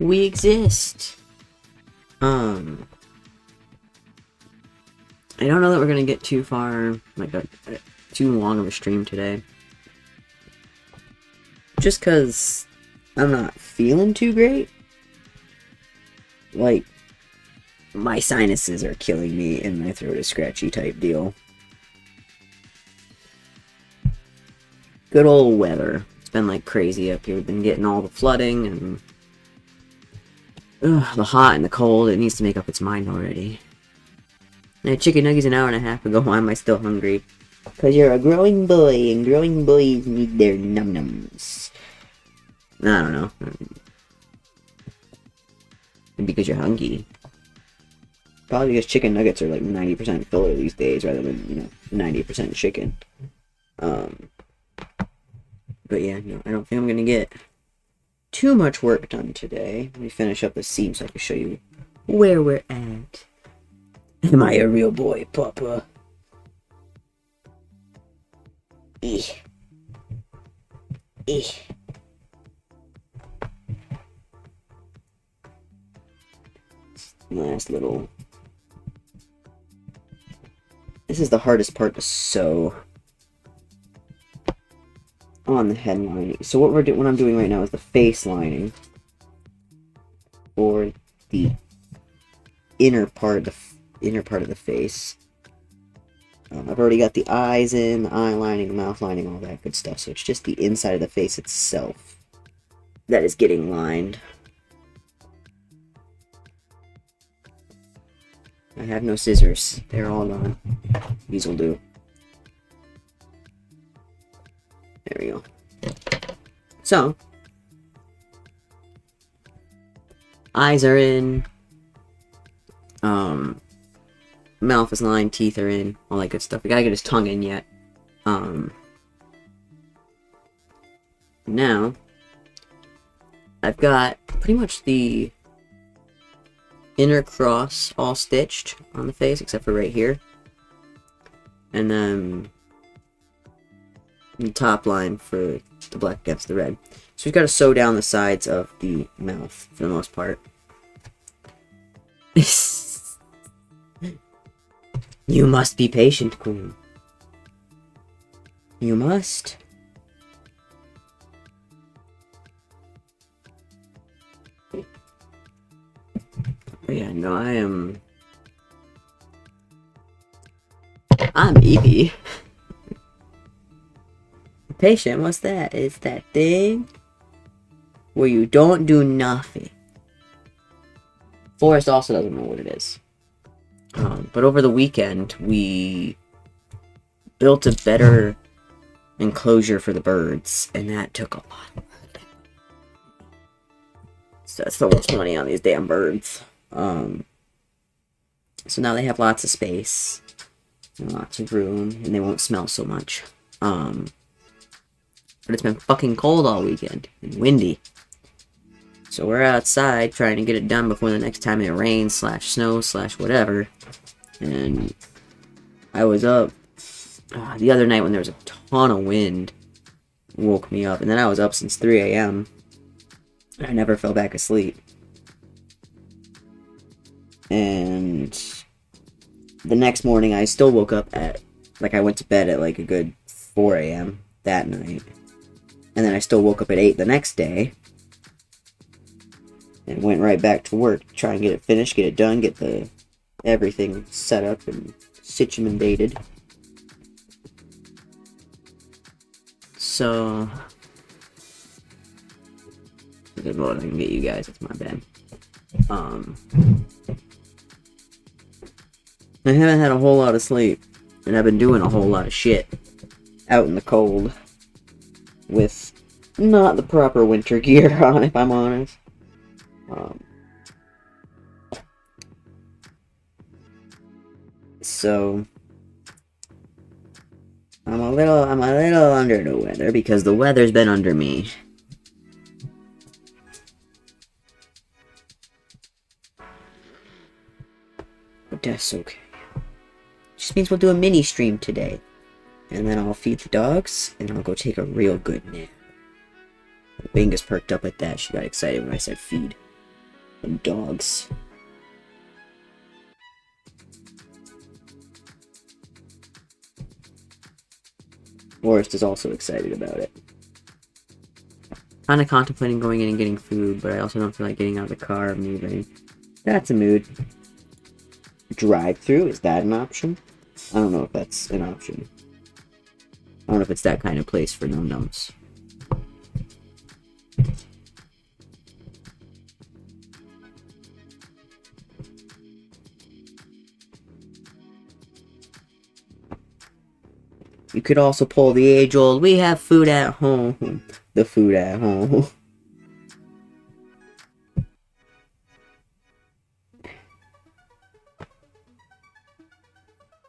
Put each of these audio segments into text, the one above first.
We exist. I don't know that we're gonna get too far, like too long of a stream today. Just cause I'm not feeling too great. Like, my sinuses are killing me and my throat is scratchy type deal. Good old weather. It's been like crazy up here. We've been getting all the flooding and the hot and the cold. It needs to make up its mind already. I had chicken nuggets an hour and a half ago. Why am I still hungry? Because you're a growing boy, and growing boys need their num-nums. I don't know. Because you're hungry. Probably because chicken nuggets are like 90% filler these days, rather than, 90% chicken. But yeah, no, I don't think I'm gonna get too much work done today. Let me finish up the seam so I can show you where we're at. Am I a real boy, Papa? Eh. Eh. Last little. This is the hardest part to sew on the head lining. So what I'm doing right now is the face lining for the inner part of the face. I've already got the eyes in, the eye lining, the mouth lining, all that good stuff. So it's just the inside of the face itself that is getting lined. I have no scissors. They're all gone. These will do. There we go. So, eyes are in. Mouth is lined, teeth are in, all that good stuff. We gotta get his tongue in yet. Now, I've got pretty much the inner cross all stitched on the face, except for right here. And then the top line for the black against the red. So we've got to sew down the sides of the mouth for the most part. You must be patient, Queen. You must. Yeah, no, I'm Evie. Patient, what's that? It's that thing where you don't do nothing. Forrest also doesn't know what it is. But over the weekend, we built a better enclosure for the birds, and that took a lot of work. So that's so much money on these damn birds. So now they have lots of space, and lots of room, and they won't smell so much. But it's been fucking cold all weekend, and windy. So we're outside trying to get it done before the next time it rains, /snow, /whatever. And I was up the other night when there was a ton of wind, woke me up, and then I was up since 3 a.m. I never fell back asleep. And the next morning I still woke up at, I went to bed at like a good 4 a.m. that night. And then I still woke up at 8 the next day. And went right back to work, try and get it finished, get it done, get everything set up and situated. So, good Lord, I can get you guys. It's my bad. I haven't had a whole lot of sleep, and I've been doing a whole lot of shit out in the cold with not the proper winter gear on, if I'm honest. So I'm a little under the weather because the weather's been under me. But that's okay. Just means we'll do a mini stream today. And then I'll feed the dogs, and I'll go take a real good nap. Bingus perked up at that. She got excited when I said feed. And dogs. Forrest is also excited about it. Kind of contemplating going in and getting food, but I also don't feel like getting out of the car and moving. That's a mood. Drive-through, is that an option? I don't know if that's an option. I don't know if it's that kind of place for num-nums. You could also pull the age-old, we have food at home. The food at home.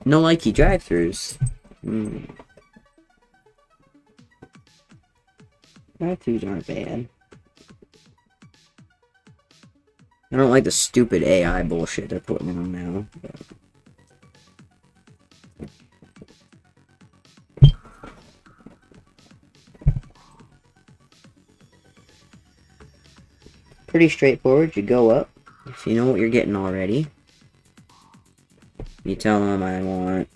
No likey drive-thrus. Drive-thrus aren't bad. I don't like the stupid AI bullshit they're putting in them now. But... pretty straightforward. You go up. If you know what you're getting already. You tell them I want...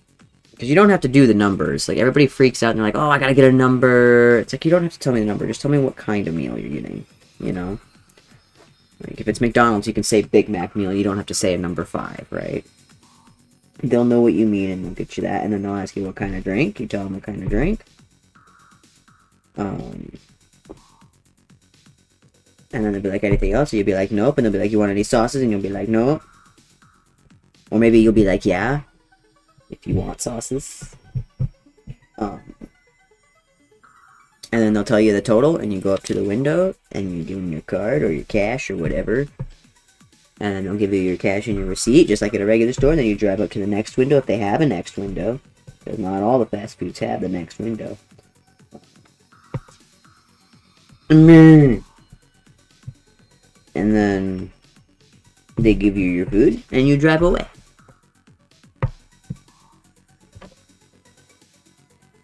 Because you don't have to do the numbers. Like, everybody freaks out and they're like, oh, I gotta get a number. It's like, you don't have to tell me the number. Just tell me what kind of meal you're getting. You know? Like, if it's McDonald's, you can say Big Mac meal. You don't have to say a number 5, right? They'll know what you mean and they'll get you that. And then they'll ask you what kind of drink. You tell them what kind of drink. And then they'll be like, anything else? So you'll be like, nope. And they'll be like, you want any sauces? And you'll be like, nope. Or maybe you'll be like, yeah. If you want sauces. And then they'll tell you the total, and you go up to the window, and you give them your card, or your cash, or whatever. And then they'll give you your cash and your receipt, just like at a regular store, and then you drive up to the next window if they have a next window. Because not all the fast foods have the next window. And then they give you your food, and you drive away.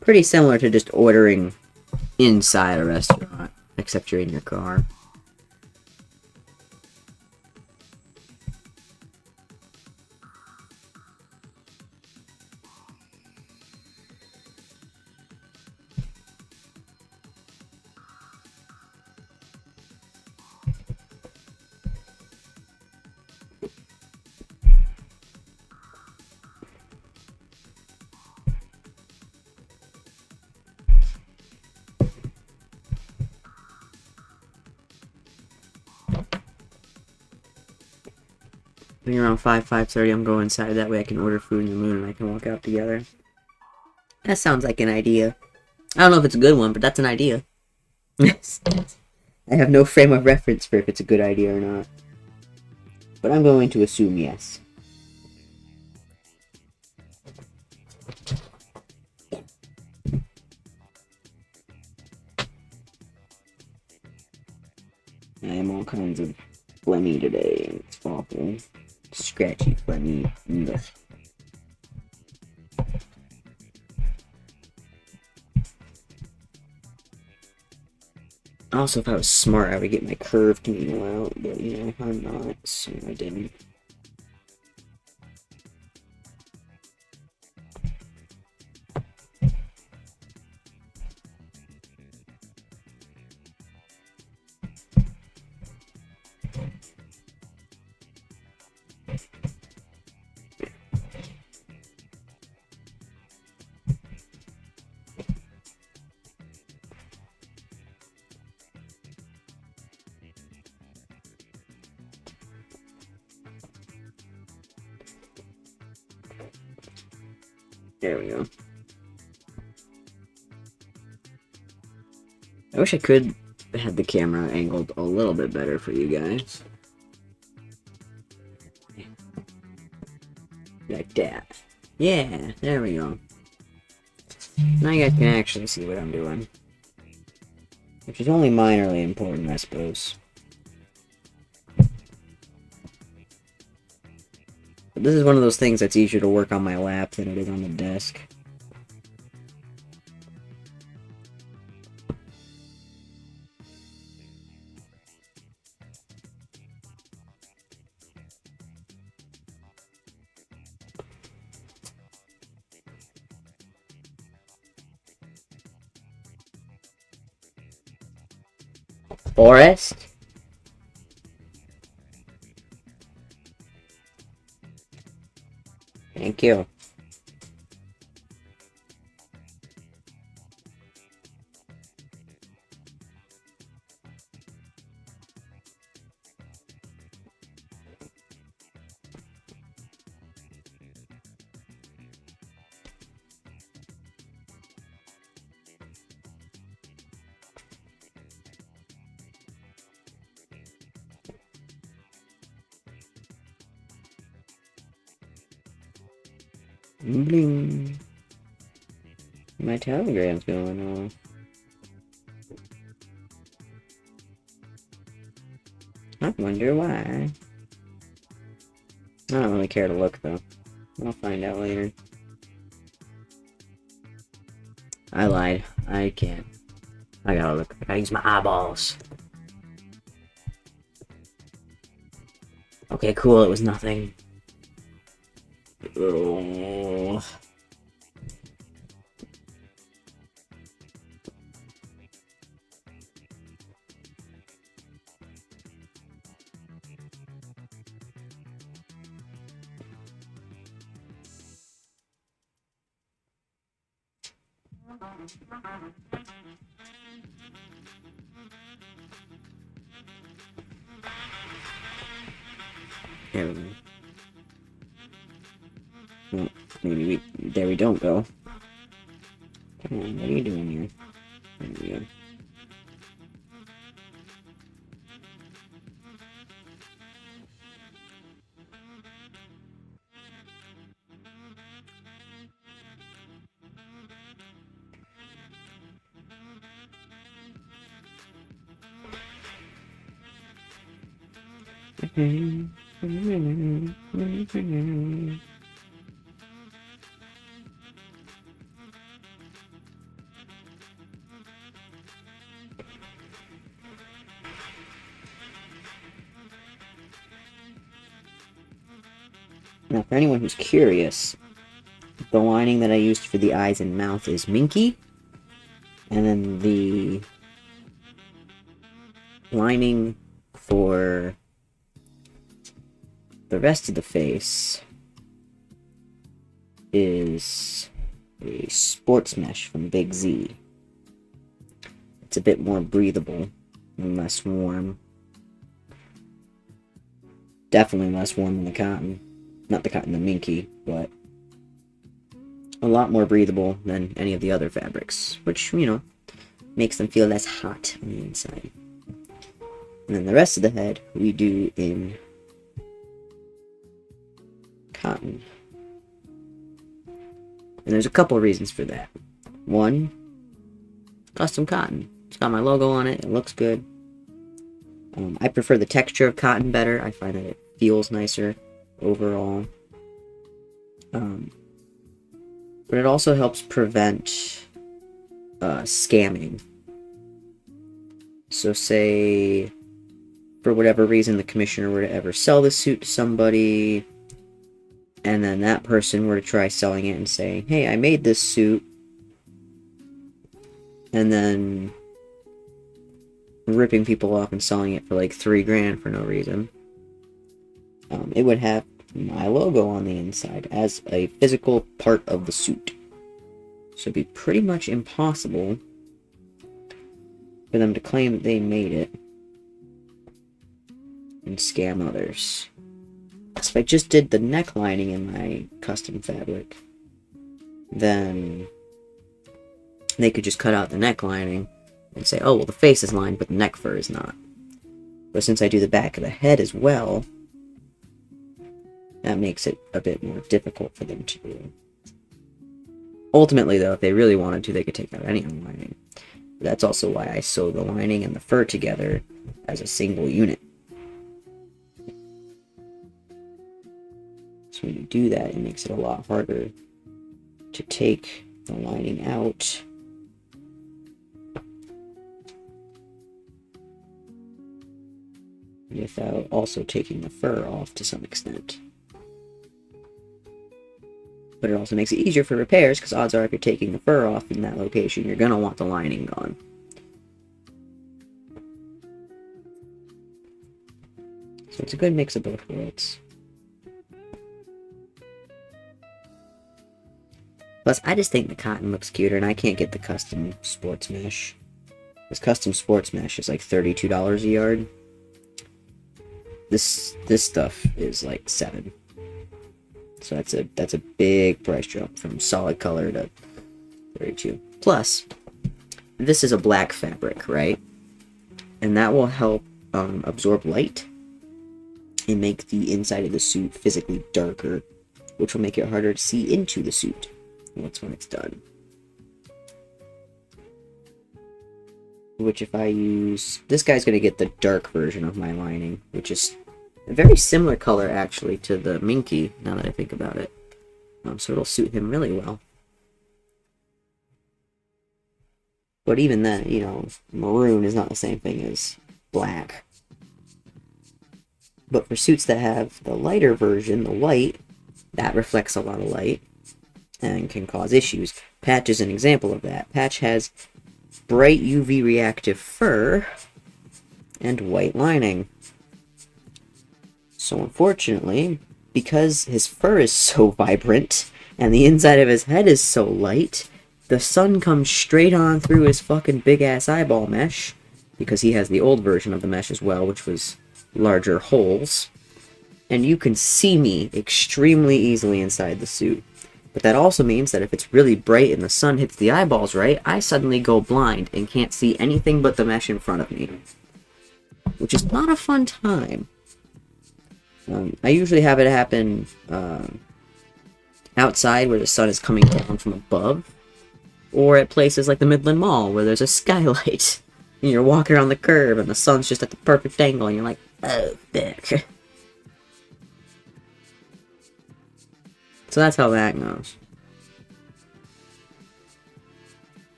Pretty similar to just ordering inside a restaurant, except you're in your car. I think around 5:30 I'm going inside. That way I can order food in the moon and I can walk out together. That sounds like an idea. I don't know if it's a good one, but that's an idea. I have no frame of reference for if it's a good idea or not. But I'm going to assume yes. I am all kinds of phlegmy today, and it's awful. Scratchy, phlegmy. Ugh. Also, if I was smart, I would get my curved needle out, but, you know, I'm not, so I didn't. There we go. I wish I could have the camera angled a little bit better for you guys. Like that. Yeah, there we go. Now you guys can actually see what I'm doing. Which is only minorly important, I suppose. But this is one of those things that's easier to work on my lap than it is on the desk. Forest? Thank you. Bling. My telegram's going off. I wonder why. I don't really care to look, though. I'll find out later. I lied. I can't. I gotta look. I gotta use my eyeballs. Okay, cool. It was nothing. Oh. There we go. Well, maybe there we don't go. Come on, what are you doing here? There we go. Now, for anyone who's curious, the lining that I used for the eyes and mouth is minky, and then the lining for the rest of the face is a sports mesh from Big Z. It's a bit more breathable and less warm. Definitely less warm than the cotton. Not the cotton, the minky, but a lot more breathable than any of the other fabrics, which, you know, makes them feel less hot on the inside. And then the rest of the head we do in cotton. And there's a couple reasons for that. One, custom cotton. It's got my logo on it. It looks good. I prefer the texture of cotton better. I find that it feels nicer overall. But it also helps prevent scamming. So say, for whatever reason, the commissioner were to ever sell this suit to somebody, and then that person were to try selling it and say, hey, I made this suit, and then ripping people off and selling it for like $3,000 for no reason. It would have my logo on the inside as a physical part of the suit. So it'd be pretty much impossible for them to claim that they made it and scam others. So if I just did the neck lining in my custom fabric, then they could just cut out the neck lining and say, oh, well, the face is lined, but the neck fur is not. But since I do the back of the head as well, that makes it a bit more difficult for them to do. Ultimately, though, if they really wanted to, they could take out any lining. That's also why I sew the lining and the fur together as a single unit. So when you do that, it makes it a lot harder to take the lining out without also taking the fur off to some extent. But it also makes it easier for repairs, because odds are if you're taking the fur off in that location, you're going to want the lining gone. it's a good mix of both worlds. Plus, I just think the cotton looks cuter, and I can't get the custom sports mesh. This custom sports mesh is like $32 a yard. This stuff is like $7. So that's a big price jump from solid color to 32. Plus, this is a black fabric, right? And that will help absorb light and make the inside of the suit physically darker, which will make it harder to see into the suit once when it's done. Which if I use... This guy's going to get the dark version of my lining, which is a very similar color, actually, to the Minky, now that I think about it. So it'll suit him really well. But even then, you know, maroon is not the same thing as black. But for suits that have the lighter version, the white, that reflects a lot of light and can cause issues. Patch is an example of that. Patch has bright UV reactive fur and white lining. So unfortunately, because his fur is so vibrant and the inside of his head is so light, the sun comes straight on through his fucking big-ass eyeball mesh, because he has the old version of the mesh as well, which was larger holes, and you can see me extremely easily inside the suit. But that also means that if it's really bright and the sun hits the eyeballs right, I suddenly go blind and can't see anything but the mesh in front of me, which is not a fun time. I usually have it happen outside where the sun is coming down from above, or at places like the Midland Mall where there's a skylight and you're walking around the curb and the sun's just at the perfect angle and you're like, oh, fuck. So that's how that goes.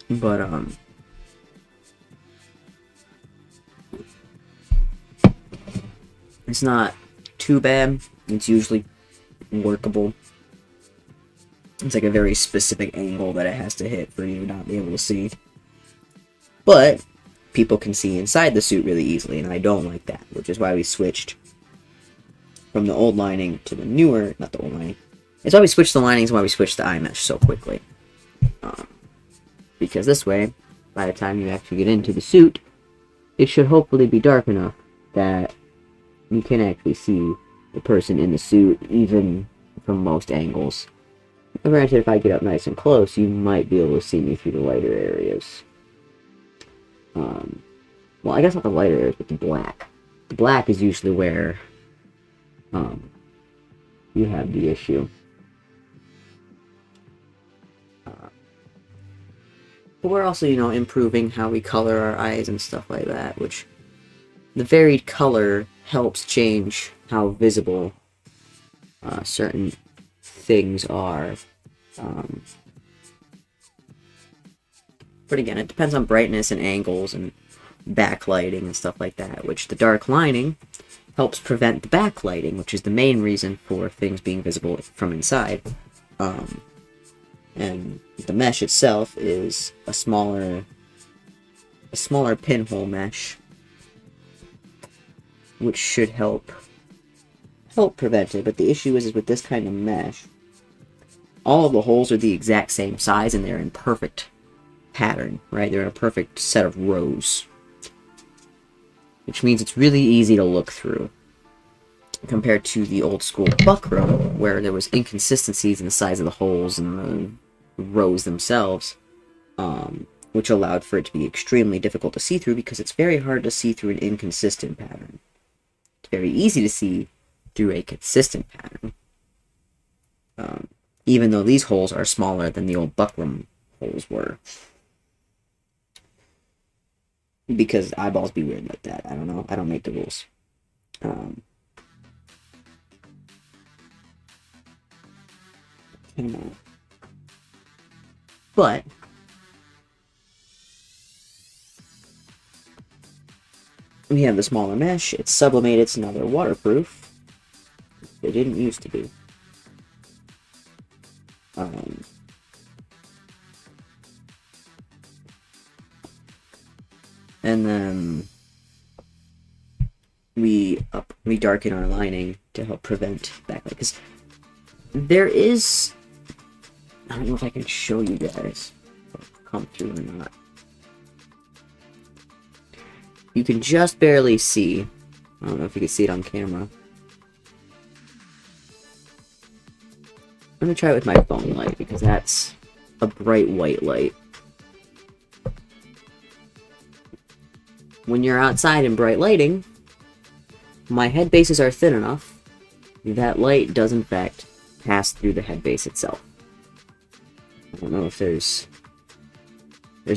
But, it's not too bad. It's usually workable. It's like a very specific angle that it has to hit for you to not be able to see. But people can see inside the suit really easily, and I don't like that, which is why we switched from the old lining to the newer, not the old lining. It's why we switched the linings and why we switched the eye mesh so quickly. Because this way, by the time you actually get into the suit, it should hopefully be dark enough that you can actually see the person in the suit, even from most angles. Granted, if I get up nice and close, you might be able to see me through the lighter areas. Well, I guess not the lighter areas, but the black. The black is usually where you have the issue. But we're also, you know, improving how we color our eyes and stuff like that, which the varied color helps change how visible certain things are. But again, it depends on brightness and angles and backlighting and stuff like that, which the dark lining helps prevent the backlighting, which is the main reason for things being visible from inside. And the mesh itself is a smaller pinhole mesh, which should help prevent it. But the issue is with this kind of mesh, all of the holes are the exact same size and they're in perfect pattern, right? They're in a perfect set of rows, which means it's really easy to look through, compared to the old school buckram, where there was inconsistencies in the size of the holes and the rows themselves, which allowed for it to be extremely difficult to see through, because it's very hard to see through an inconsistent pattern. It's very easy to see through a consistent pattern, even though these holes are smaller than the old buckram holes were. Because eyeballs be weird like that. I don't know. I don't make the rules. But we have the smaller mesh. It's sublimated, so now they're waterproof. They didn't used to be. And then we darken our lining to help prevent backlight. Because there is, I don't know if I can show you guys come through or not. You can just barely see. I don't know if you can see it on camera. Let me try it with my phone light, because that's a bright white light. When you're outside in bright lighting, my head bases are thin enough that light does in fact pass through the head base itself. I don't know if there's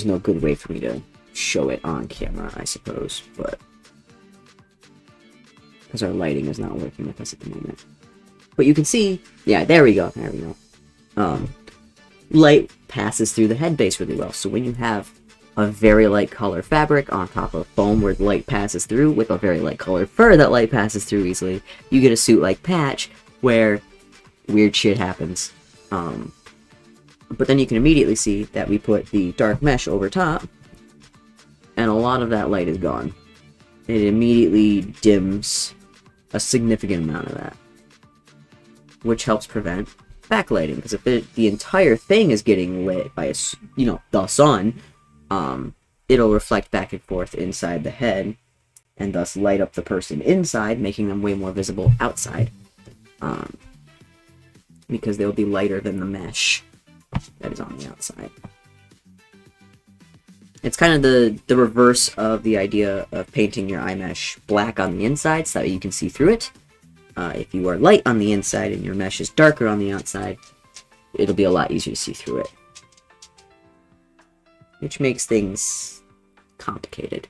no good way for me to show it on camera, I suppose, but because our lighting is not working with us at the moment. But you can see, yeah, there we go. Light passes through the head base really well. So when you have a very light color fabric on top of foam where light passes through with a very light color fur that light passes through easily, you get a suit like Patch where weird shit happens. But then you can immediately see that we put the dark mesh over top, and a lot of that light is gone. It immediately dims a significant amount of that, which helps prevent backlighting. Because if the entire thing is getting lit by the sun, it'll reflect back and forth inside the head, and thus light up the person inside, making them way more visible outside. Because they'll be lighter than the mesh that is on the outside. It's kind of the reverse of the idea of painting your eye mesh black on the inside so that you can see through it. If you are light on the inside and your mesh is darker on the outside, it'll be a lot easier to see through it. Which makes things complicated.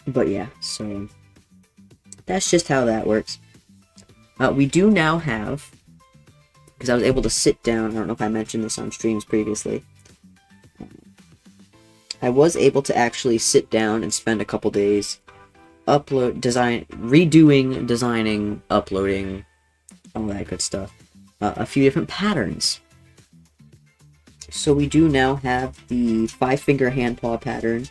But yeah, so that's just how that works. We do now have, because I was able to sit down, I don't know if I mentioned this on streams previously, I was able to actually sit down and spend a couple days redoing, designing, uploading, all that good stuff, a few different patterns. So we do now have the 5-finger hand paw pattern,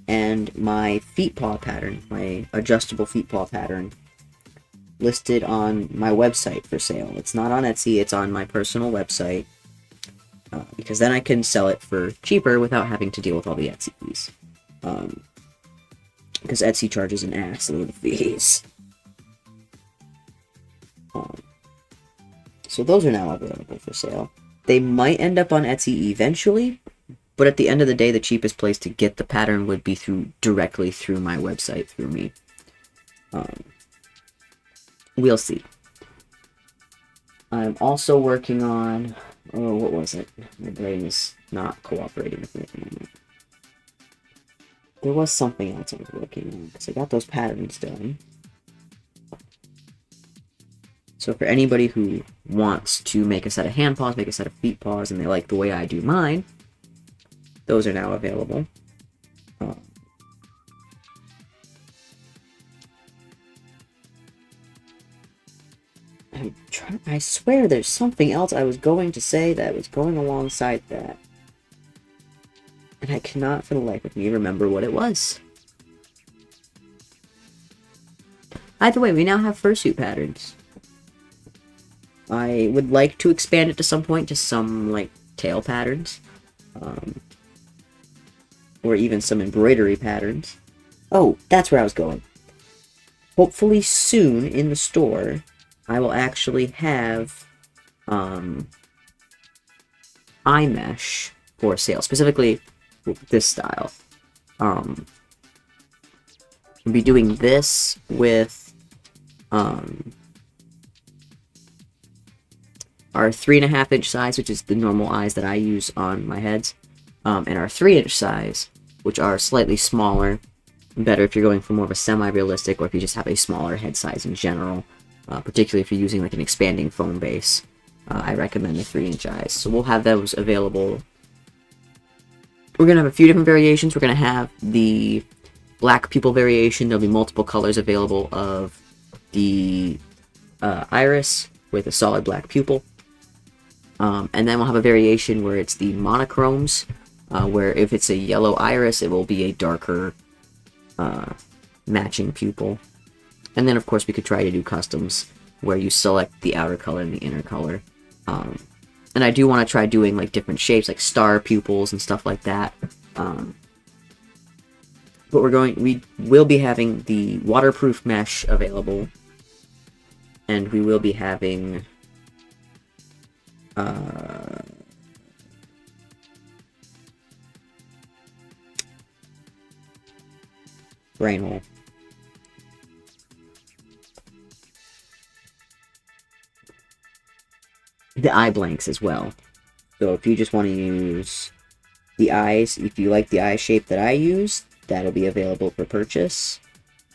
and my feet paw pattern, my adjustable feet paw pattern, listed on my website for sale. It's not on Etsy, it's on my personal website, because then I can sell it for cheaper without having to deal with all the Etsy fees. Because Etsy charges an ass load of fees. So those are now available for sale. They might end up on Etsy eventually, but at the end of the day, the cheapest place to get the pattern would be directly through my website, through me. We'll see. I'm also working on... Oh, what was it? My brain is not cooperating with me at the moment. There was something else I was working on, because I got those patterns done. So for anybody who wants to make a set of hand paws, make a set of feet paws, and they like the way I do mine, those are now available. I swear there's something else I was going to say that was going alongside that. And I cannot for the life of me remember what it was. Either way, we now have fursuit patterns. I would like to expand it to some point to some, like, tail patterns. Or even some embroidery patterns. Oh, that's where I was going. Hopefully soon in the store, I will actually have eye mesh for sale, specifically this style. I'll be doing this with our 3.5-inch size, which is the normal eyes that I use on my heads, and our 3-inch size, which are slightly smaller, better if you're going for more of a semi-realistic, or if you just have a smaller head size in general. Particularly if you're using like an expanding foam base, I recommend the 3-inch eyes. So we'll have those available. We're going to have a few different variations. We're going to have the black pupil variation. There'll be multiple colors available of the iris with a solid black pupil. And then we'll have a variation where it's the monochromes, where if it's a yellow iris, it will be a darker matching pupil. And then, of course, we could try to do customs, where you select the outer color and the inner color. And I do want to try doing, like, different shapes, like star pupils and stuff like that. But we will be having the waterproof mesh available. And we will be having... brain hole. The eye blanks as well. So if you just want to use the eyes, if you like the eye shape that I use, that'll be available for purchase.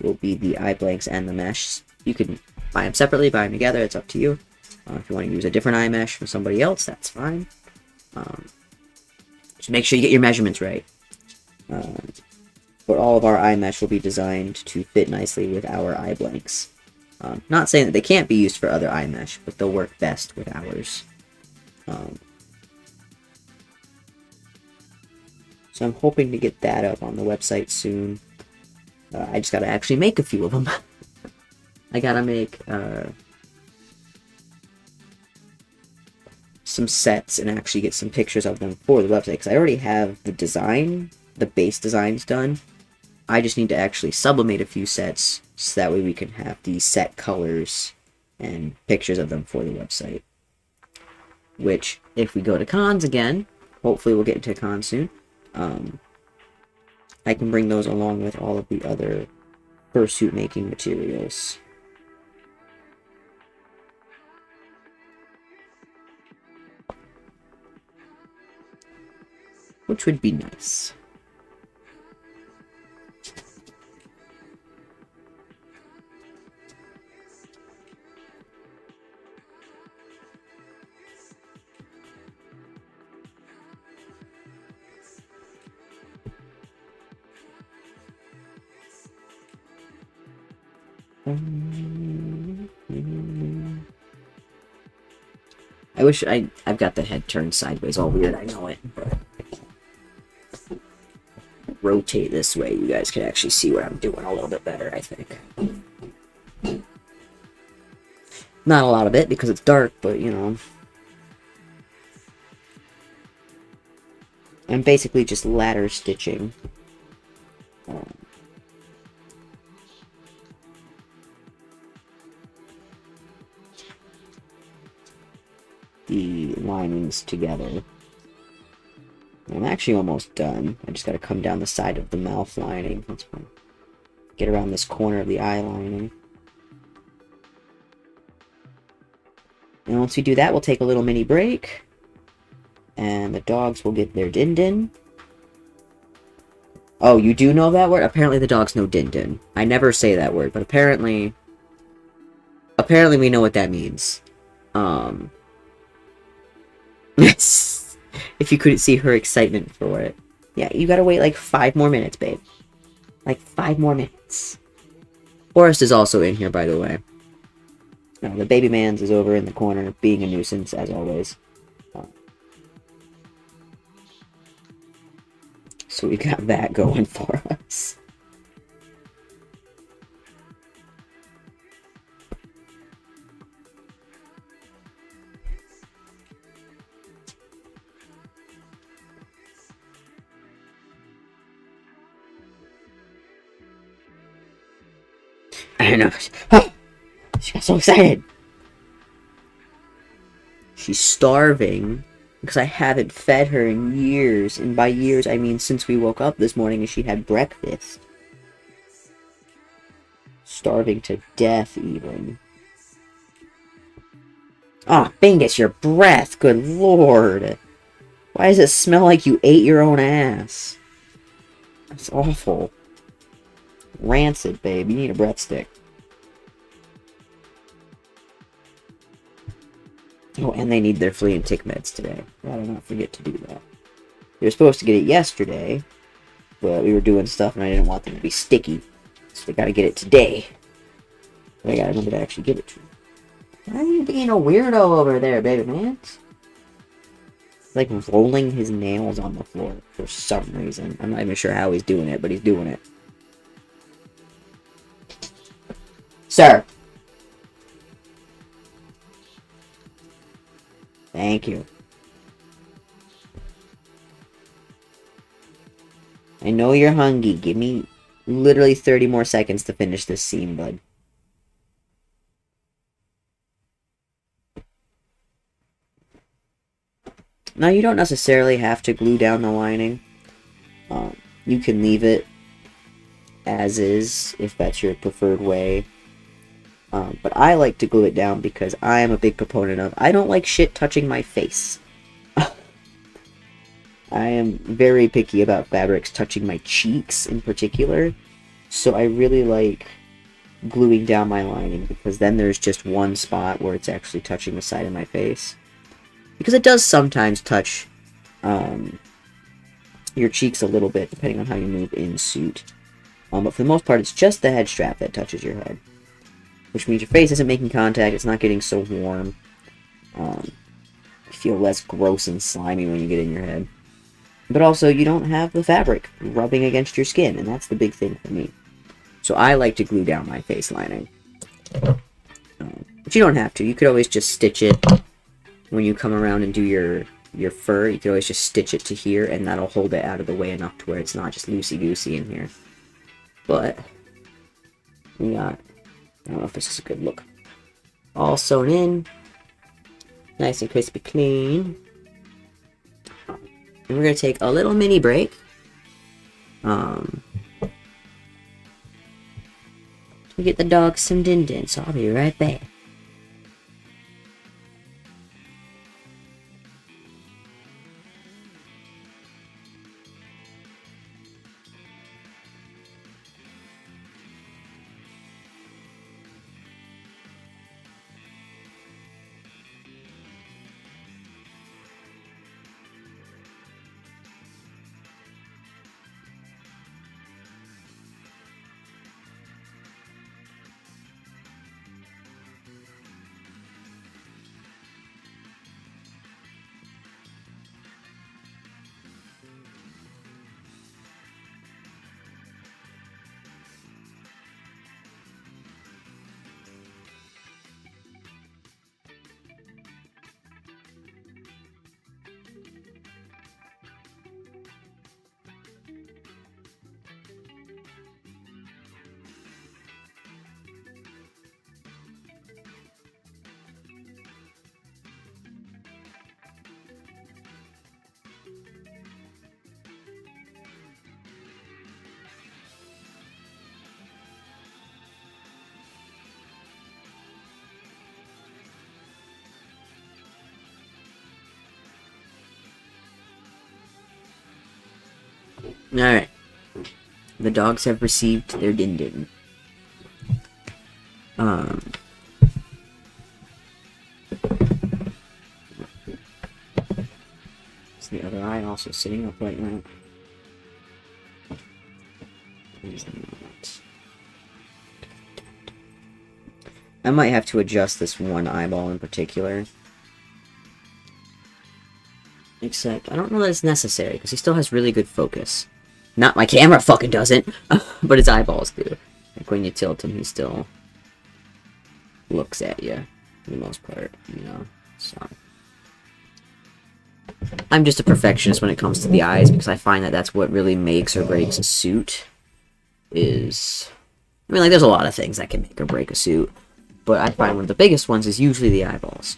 Will be the eye blanks and the mesh. You can buy them separately, buy them together, it's up to you. If you want to use a different eye mesh from somebody else, that's fine. Just make sure you get your measurements right. But all of our eye mesh will be designed to fit nicely with our eye blanks. Not saying that they can't be used for other eye mesh, but they'll work best with ours. So I'm hoping to get that up on the website soon. I just gotta actually make a few of them. I gotta make some sets and actually get some pictures of them for the website, because I already have the design, the base designs done. I just need to actually sublimate a few sets, so that way we can have the set colors and pictures of them for the website. Which, if we go to cons again, hopefully we'll get into cons soon, I can bring those along with all of the other fursuit making materials. Which would be nice. I wish I've got the head turned sideways, all weird, I know it, but rotate this way, you guys can actually see what I'm doing a little bit better, I think. Not a lot of it, because it's dark, but, you know. I'm basically just ladder stitching. The linings together. I'm actually almost done. I just gotta come down the side of the mouth lining. Let's get around this corner of the eye lining. And once we do that, we'll take a little mini break. And the dogs will get their din-din. Oh, you do know that word? Apparently the dogs know din-din. I never say that word, but apparently we know what that means. If you couldn't see her excitement for it. Yeah, you gotta wait like 5 more minutes, babe. Like 5 more minutes. Forrest is also in here, by the way. No, the baby man's is over in the corner, being a nuisance, as always. So we got that going for us. I know. Oh, she got so excited. She's starving because I haven't fed her in years. And by years, I mean since we woke up this morning and she had breakfast. Starving to death, even. Ah, oh, Bingus, your breath. Good lord. Why does it smell like you ate your own ass? That's awful. Rancid, babe. You need a breathstick. Oh, and they need their flea and tick meds today. Gotta not forget to do that. They were supposed to get it yesterday, but we were doing stuff and I didn't want them to be sticky. So they gotta get it today. But I gotta remember to actually give it to him. Why are you being a weirdo over there, baby man? Like rolling his nails on the floor for some reason. I'm not even sure how he's doing it, but he's doing it. Sir. Thank you. I know you're hungry. Give me literally 30 more seconds to finish this scene, bud. Now, you don't necessarily have to glue down the lining. You can leave it as is, if that's your preferred way. But I like to glue it down because I am a big proponent of, I don't like shit touching my face. I am very picky about fabrics touching my cheeks in particular. So I really like gluing down my lining because then there's just one spot where it's actually touching the side of my face. Because it does sometimes touch your cheeks a little bit, depending on how you move in suit. But for the most part, it's just the head strap that touches your head. Which means your face isn't making contact, it's not getting so warm. You feel less gross and slimy when you get in your head. But also, you don't have the fabric rubbing against your skin, and that's the big thing for me. So I like to glue down my face lining. But you don't have to. You could always just stitch it when you come around and do your fur. You could always just stitch it to here, and that'll hold it out of the way enough to where it's not just loosey-goosey in here. But we got, I don't know if this is a good look, all sewn in, nice and crispy clean. And we're gonna take a little mini break. To get the dog some din-din, so I'll be right back. Alright. The dogs have received their din-din. Is the other eye also sitting up right now? I might have to adjust this one eyeball in particular. Except, I don't know that it's necessary, because he still has really good focus. Not my camera fucking doesn't, but his eyeballs do. Like, when you tilt him, he still looks at you, for the most part, you know, so. I'm just a perfectionist when it comes to the eyes, because I find that that's what really makes or breaks a suit, is... I mean, like, there's a lot of things that can make or break a suit, but I find one of the biggest ones is usually the eyeballs.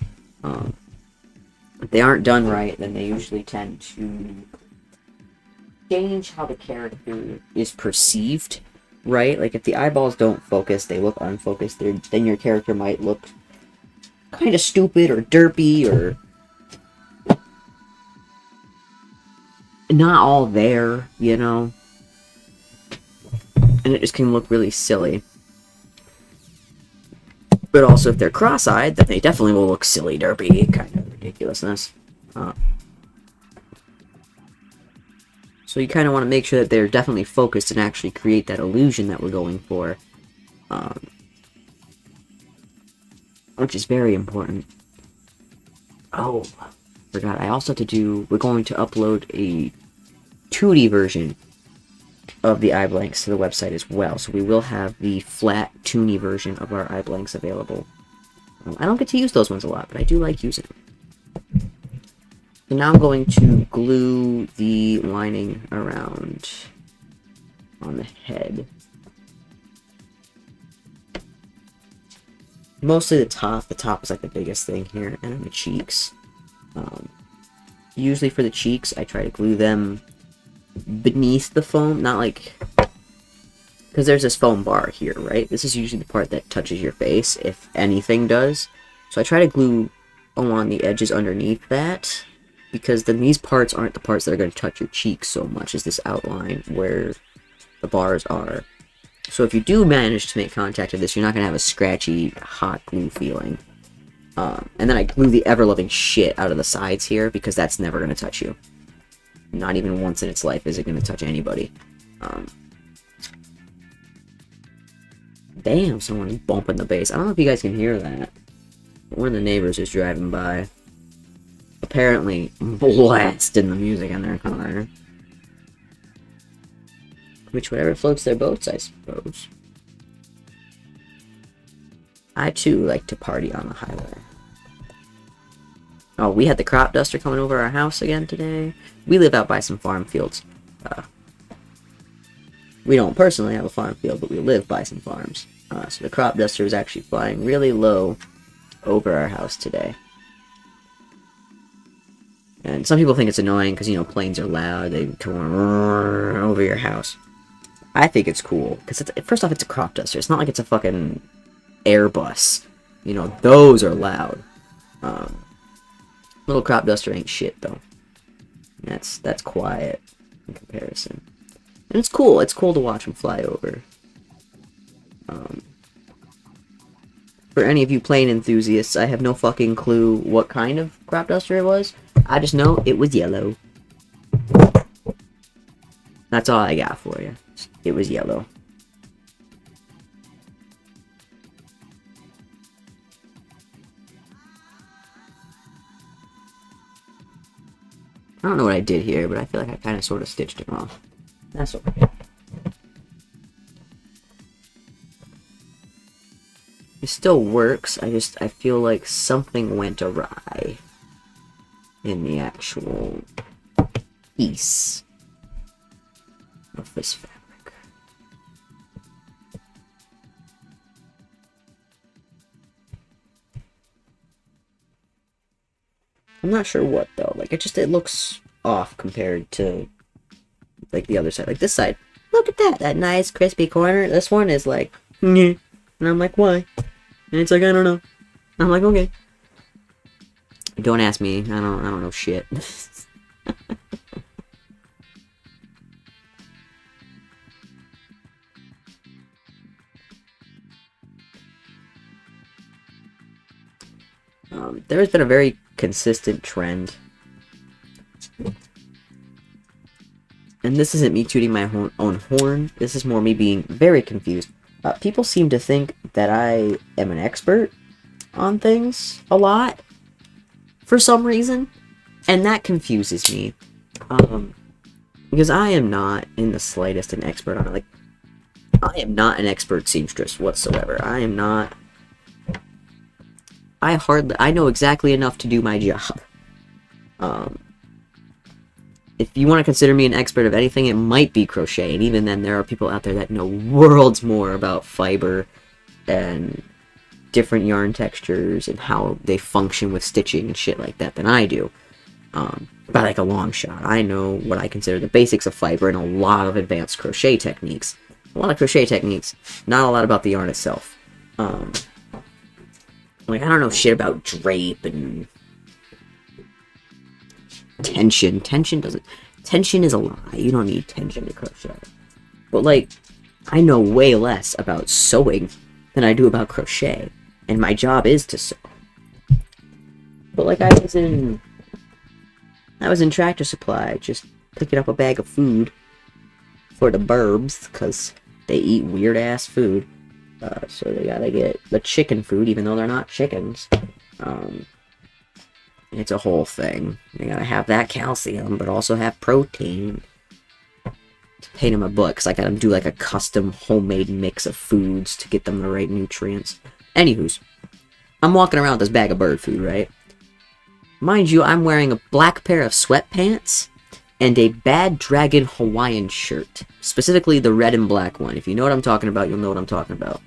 If they aren't done right, then they usually tend to change how the character is perceived, right? Like, if the eyeballs don't focus, they look unfocused, then your character might look kind of stupid or derpy or not all there, you know? And it just can look really silly. But also, if they're cross-eyed, then they definitely will look silly, derpy, kind of ridiculousness. So you kind of want to make sure that they're definitely focused and actually create that illusion that we're going for. which is very important. Oh, forgot. I also have to do. We're going to upload a 2D version of the eye blanks to the website as well, so we will have the flat, toony version of our eye blanks available. I don't get to use those ones a lot, but I do like using them. So now I'm going to glue the lining around on the head. Mostly the top. The top is like the biggest thing here, and then the cheeks. Usually for the cheeks, I try to glue them beneath the foam, not like... Because there's this foam bar here, right? This is usually the part that touches your face, if anything does. So I try to glue along the edges underneath that, because then these parts aren't the parts that are going to touch your cheeks so much as this outline where the bars are. So if you do manage to make contact with this, you're not going to have a scratchy, hot glue feeling. And then I glue the ever-loving shit out of the sides here, because that's never going to touch you. Not even once in its life is it going to touch anybody. Damn, someone's bumping the bass. I don't know if you guys can hear that. One of the neighbors is driving by. Apparently blasting the music in their car. Which, whatever floats their boats, I suppose. I, too, like to party on the highway. Oh, we had the crop duster coming over our house again today. We live out by some farm fields. We don't personally have a farm field, but we live by some farms. So the crop duster is actually flying really low over our house today. And some people think it's annoying because, you know, planes are loud. They come over your house. I think it's cool because, first off, it's a crop duster. It's not like it's a fucking Airbus. You know, those are loud. Little crop duster ain't shit, though. That's quiet in comparison. And it's cool. It's cool to watch them fly over. For any of you plane enthusiasts, I have no fucking clue what kind of crop duster it was. I just know it was yellow. That's all I got for you. It was yellow. I don't know what I did here, but I feel like I kind of sort of stitched it wrong. That's okay. It still works, I feel like something went awry in the actual piece of this fabric. I'm not sure what though, like it looks off compared to like the other side. Like this side, look at that nice crispy corner. This one is like, nyeh. And I'm like, why? And it's like, I don't know. I'm like, okay. Don't ask me. I don't know shit. There has been a very consistent trend. And this isn't me tooting my own horn. This is more me being very confused. People seem to think that I am an expert on things a lot for some reason, and that confuses me. Because I am not in the slightest an expert on it. Like, I am not an expert seamstress whatsoever. I am not. I know exactly enough to do my job. If you want to consider me an expert of anything, it might be crochet, and even then there are people out there that know worlds more about fiber and different yarn textures and how they function with stitching and shit like that than I do. By like a long shot. I know what I consider the basics of fiber and a lot of advanced crochet techniques. A lot of crochet techniques, not a lot about the yarn itself. Like, I don't know shit about drape and tension. Tension is a lie. You don't need tension to crochet. But, like, I know way less about sewing than I do about crochet. And my job is to sew. But, like, I was in Tractor Supply, just picking up a bag of food for the burbs, because they eat weird-ass food. So they gotta get the chicken food, even though they're not chickens. It's a whole thing. They gotta have that calcium, but also have protein. It's a pain in my butt, because I gotta do like a custom homemade mix of foods to get them the right nutrients. Anywho's, I'm walking around with this bag of bird food, right? Mind you, I'm wearing a black pair of sweatpants and a Bad Dragon Hawaiian shirt. Specifically the red and black one. If you know what I'm talking about, you'll know what I'm talking about.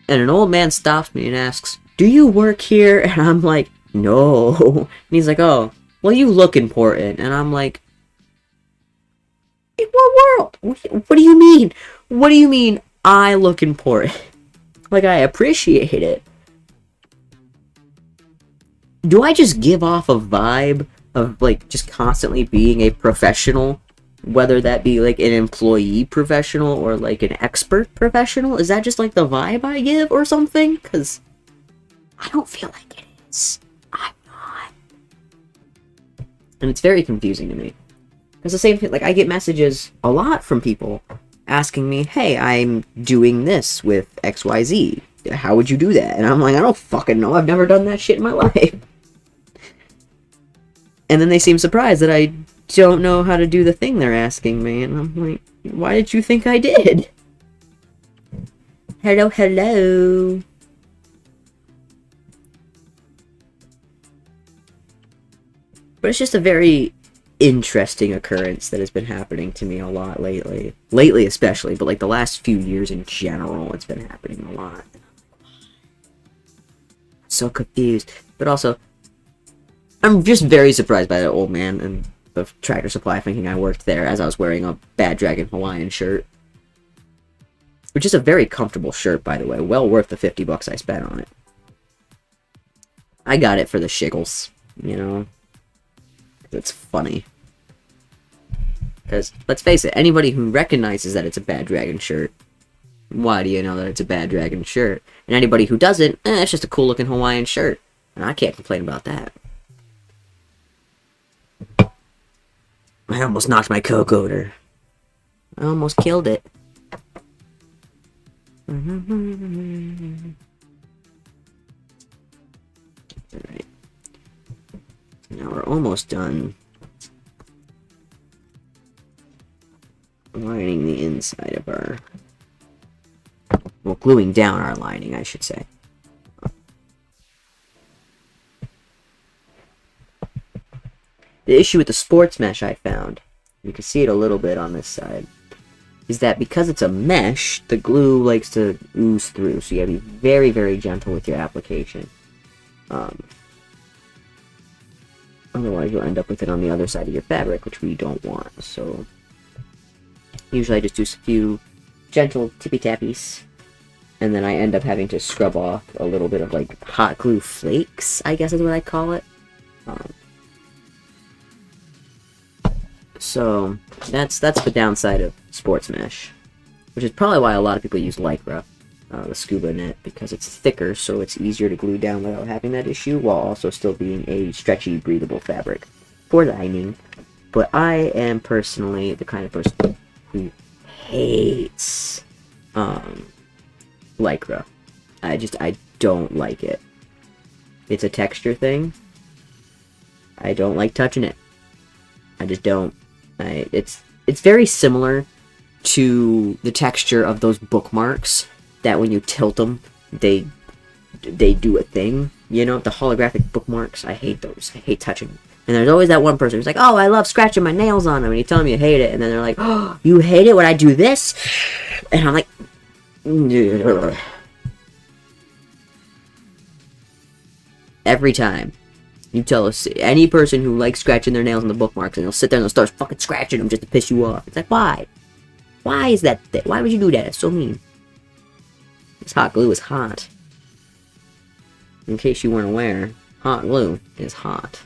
And an old man stops me and asks, "Do you work here?" And I'm like, "No." And he's like, "Oh, well, you look important." And I'm like, "In what world? What do you mean? What do you mean I look important?" Like, I appreciate it. Do I just give off a vibe of, like, just constantly being a professional? Whether that be, like, an employee professional or, like, an expert professional? Is that just, like, the vibe I give or something? Because I don't feel like it is. I'm not. And it's very confusing to me. Because the same thing, like, I get messages a lot from people asking me, "Hey, I'm doing this with XYZ. How would you do that?" And I'm like, I don't fucking know. I've never done that shit in my life. And then they seem surprised that I don't know how to do the thing they're asking me. And I'm like, why did you think I did? Hello, hello. But it's just a very interesting occurrence that has been happening to me a lot lately. Lately especially, but like the last few years in general, it's been happening a lot. So confused. But also, I'm just very surprised by the old man and the Tractor Supply thinking I worked there as I was wearing a Bad Dragon Hawaiian shirt. Which is a very comfortable shirt, by the way. Well worth the $50 I spent on it. I got it for the shiggles, you know? It's funny. Because, let's face it, anybody who recognizes that it's a Bad Dragon shirt, why do you know that it's a Bad Dragon shirt? And anybody who doesn't, it's just a cool looking Hawaiian shirt. And I can't complain about that. I almost knocked my Coke over. I almost killed it. Alright. Now we're almost done lining the inside of our... Well, gluing down our lining, I should say. The issue with the sports mesh I found, you can see it a little bit on this side, is that because it's a mesh, the glue likes to ooze through, so you gotta be very, very gentle with your application. Otherwise, you'll end up with it on the other side of your fabric, which we don't want. So, usually I just do a few gentle tippy-tappies, and then I end up having to scrub off a little bit of, like, hot glue flakes, I guess is what I call it. So, that's the downside of sports mesh, which is probably why a lot of people use Lycra, the scuba net, because it's thicker, so it's easier to glue down without having that issue, while also still being a stretchy, breathable fabric for lining. But I am personally the kind of person who hates Lycra. I don't like it. It's a texture thing. I don't like touching it. I just don't. It's very similar to the texture of those bookmarks that when you tilt them, they do a thing. You know, the holographic bookmarks. I hate those. I hate touching them. And there's always that one person who's like, "Oh, I love scratching my nails on them," and you tell them you hate it, and then they're like, "Oh, you hate it when I do this?" And I'm like, ugh. Every time. You tell us any person who likes scratching their nails on the bookmarks, and they'll sit there and they'll start fucking scratching them just to piss you off. It's like, why? Why is that? Why would you do that? It's so mean. This hot glue is hot. In case you weren't aware, hot glue is hot.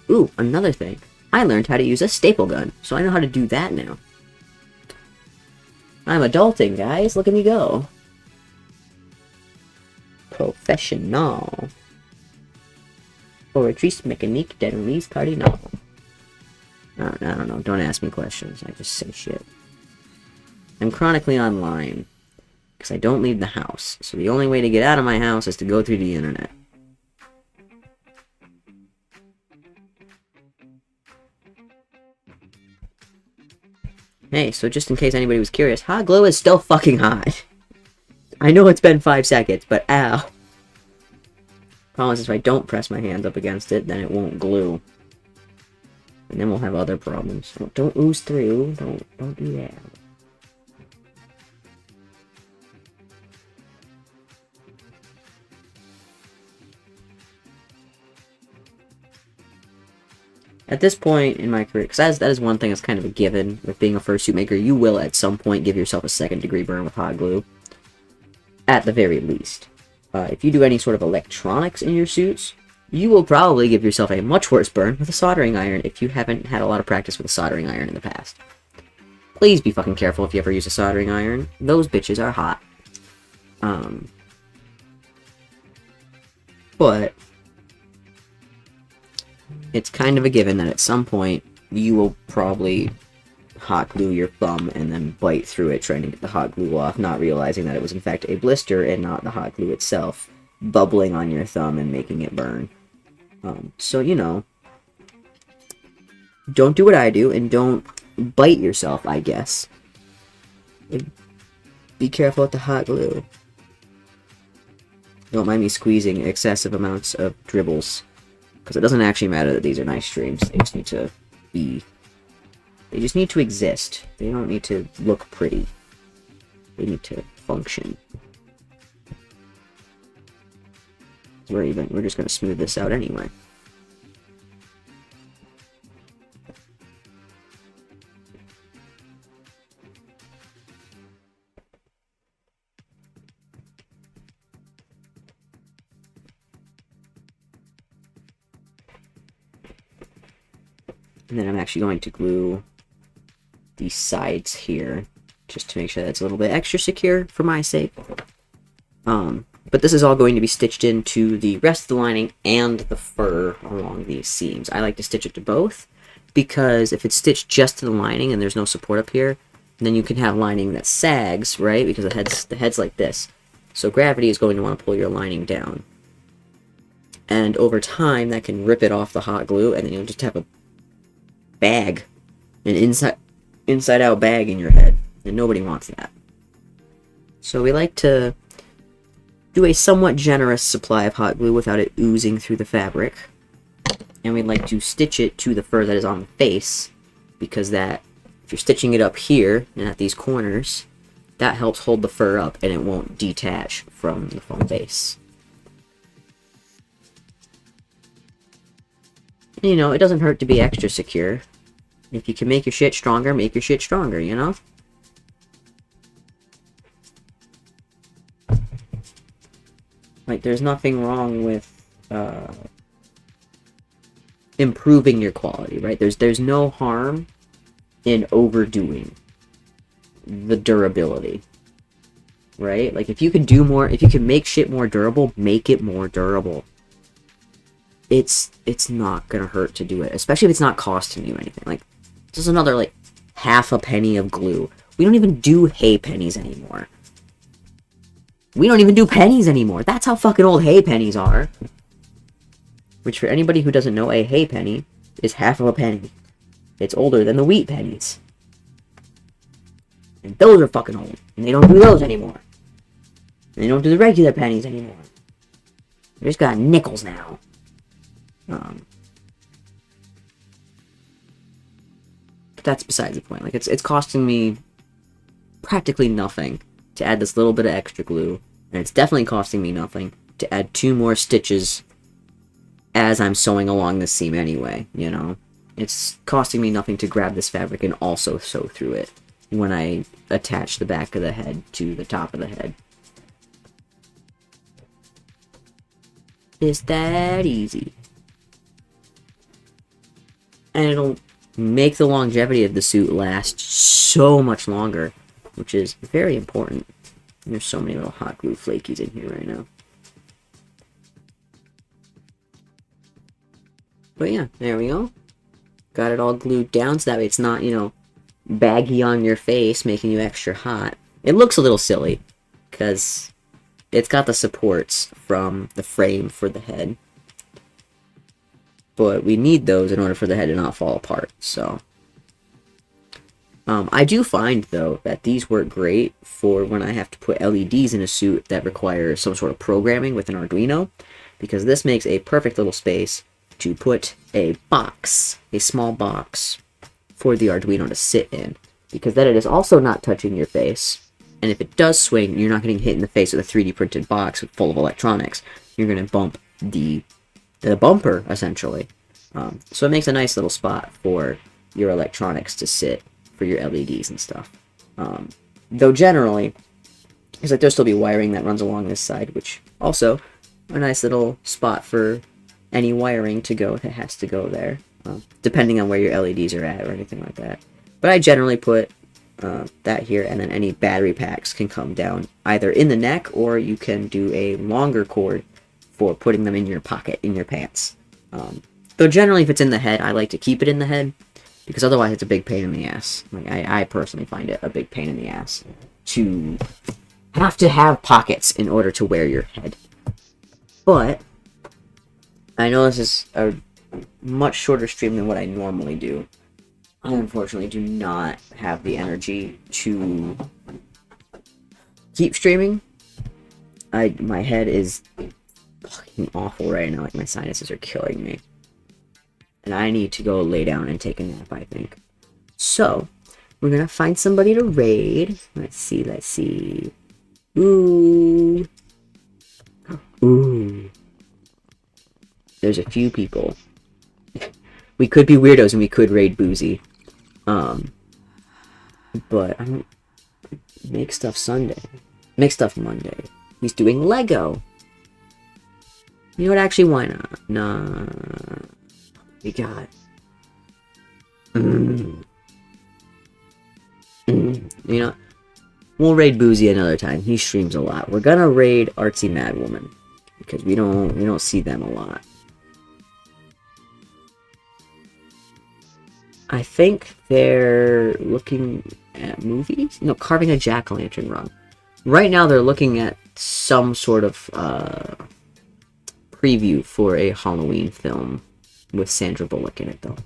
Ooh, another thing. I learned how to use a staple gun, so I know how to do that now. I'm adulting, guys. Look at me go. Professional. Poétrie mécanique d'analyse cardinal. I don't know. Don't ask me questions. I just say shit. I'm chronically online because I don't leave the house. So the only way to get out of my house is to go through the internet. Hey, so just in case anybody was curious, hot glue is still fucking hot. I know it's been 5 seconds, but ow. Problem is, if I don't press my hands up against it, then it won't glue. And then we'll have other problems. Don't ooze through. Don't do that. At this point in my career, because that is one thing that's kind of a given with being a fursuit maker, you will at some point give yourself a second-degree burn with hot glue. At the very least. If you do any sort of electronics in your suits, you will probably give yourself a much worse burn with a soldering iron if you haven't had a lot of practice with a soldering iron in the past. Please be fucking careful if you ever use a soldering iron. Those bitches are hot. But it's kind of a given that at some point you will probably hot glue your thumb and then bite through it trying to get the hot glue off, not realizing that it was in fact a blister and not the hot glue itself bubbling on your thumb and making it burn. So, you know, don't do what I do and don't bite yourself, I guess. And be careful with the hot glue. Don't mind me squeezing excessive amounts of dribbles. Because it doesn't actually matter that these are nice streams. They just need to be... They just need to exist. They don't need to look pretty. They need to function. We're just going to smooth this out anyway. And then I'm actually going to glue these sides here, just to make sure that's a little bit extra secure for my sake. But this is all going to be stitched into the rest of the lining and the fur along these seams. I like to stitch it to both, because if it's stitched just to the lining and there's no support up here, then you can have lining that sags, right? Because the head's like this. So gravity is going to want to pull your lining down. And over time, that can rip it off the hot glue, and then you'll just have a bag, an inside out bag in your head, and nobody wants that. So we like to do a somewhat generous supply of hot glue without it oozing through the fabric, and we like to stitch it to the fur that is on the face, because that, if you're stitching it up here and at these corners, that helps hold the fur up and it won't detach from the foam base. And, you know, it doesn't hurt to be extra secure. If you can make your shit stronger, make your shit stronger, you know? Like, there's nothing wrong with improving your quality, right? There's no harm in overdoing the durability, right? Like, if you can do more, if you can make shit more durable, make it more durable. It's not gonna hurt to do it, especially if it's not costing you anything. Like, this is another, like, half a penny of glue. We don't even do hay pennies anymore. We don't even do pennies anymore. That's how fucking old hay pennies are. Which, for anybody who doesn't know, a hay penny is half of a penny. It's older than the wheat pennies. And those are fucking old. And they don't do those anymore. And they don't do the regular pennies anymore. They just got nickels now. But that's besides the point. Like, it's costing me practically nothing to add this little bit of extra glue, and it's definitely costing me nothing to add 2 more stitches as I'm sewing along the seam anyway, you know? It's costing me nothing to grab this fabric and also sew through it when I attach the back of the head to the top of the head. It's that easy. And it'll make the longevity of the suit last so much longer, which is very important. There's so many little hot glue flakies in here right now. But yeah, there we go. Got it all glued down so that way it's not, you know, baggy on your face, making you extra hot. It looks a little silly, because it's got the supports from the frame for the head. But we need those in order for the head to not fall apart, so... I do find, though, that these work great for when I have to put LEDs in a suit that requires some sort of programming with an Arduino, because this makes a perfect little space to put a box, a small box, for the Arduino to sit in, because then it is also not touching your face, and if it does swing, you're not getting hit in the face with a 3D printed box full of electronics. You're going to bump the bumper, essentially. So it makes a nice little spot for your electronics to sit, for your LEDs and stuff. Though generally, because like there'll still be wiring that runs along this side, which also a nice little spot for any wiring to go that has to go there, depending on where your LEDs are at or anything like that. But I generally put that here, and then any battery packs can come down either in the neck, or you can do a longer cord for putting them in your pocket, in your pants. Though generally if it's in the head, I like to keep it in the head, because otherwise it's a big pain in the ass. Like, I personally find it a big pain in the ass to have pockets in order to wear your head. But I know this is a much shorter stream than what I normally do. I unfortunately do not have the energy to keep streaming. My head is fucking awful right now. Like, my sinuses are killing me. And I need to go lay down and take a nap, I think. So, we're gonna find somebody to raid. Let's see. Ooh. There's a few people. We could be weirdos and we could raid Boozy. But I don't... Make stuff Sunday. Make stuff Monday. He's doing Lego. You know what, actually, why not? Nah... We got... You know, we'll raid Boozy another time. He streams a lot. We're gonna raid Artsy Mad Woman, because we don't see them a lot. I think they're looking at movies? No, carving a jack-o'-lantern run. Right now they're looking at some sort of preview for a Halloween film with Sandra Bullock in it, though.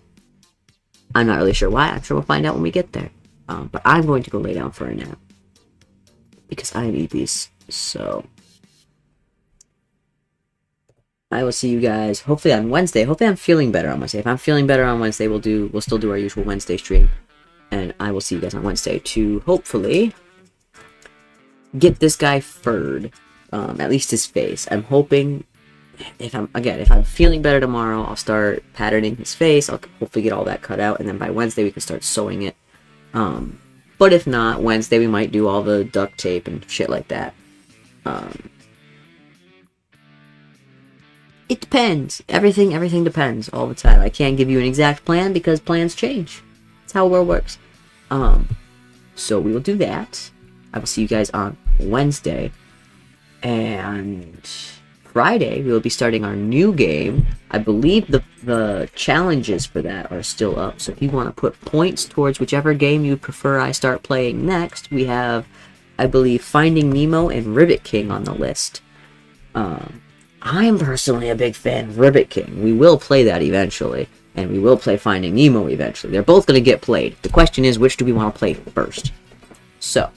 I'm not really sure why. I'm sure we'll find out when we get there. But I'm going to go lay down for a nap, because I need these. So I will see you guys hopefully on Wednesday. Hopefully I'm feeling better on Wednesday. If I'm feeling better on Wednesday, we'll still do our usual Wednesday stream, and I will see you guys on Wednesday to hopefully get this guy furred, at least his face. I'm hoping. If I'm feeling better tomorrow, I'll start patterning his face. I'll hopefully get all that cut out, and then by Wednesday we can start sewing it. But if not, Wednesday we might do all the duct tape and shit like that. It depends. Everything depends all the time. I can't give you an exact plan because plans change. That's how the world works. So we will do that. I will see you guys on Wednesday, and Friday, we will be starting our new game. I believe the challenges for that are still up, so if you want to put points towards whichever game you prefer I start playing next, we have, I believe, Finding Nemo and Ribbit King on the list. I'm personally a big fan of Ribbit King. We will play that eventually, and we will play Finding Nemo eventually. They're both going to get played. The question is, which do we want to play first? So,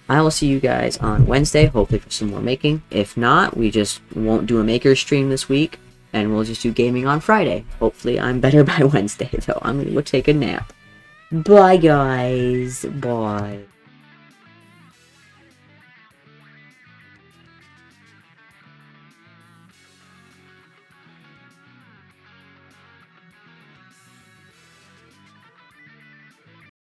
I will see you guys on Wednesday, hopefully for some more making. If not, we just won't do a maker stream this week, and we'll just do gaming on Friday. Hopefully I'm better by Wednesday, though. I'm going to go take a nap. Bye, guys. Bye.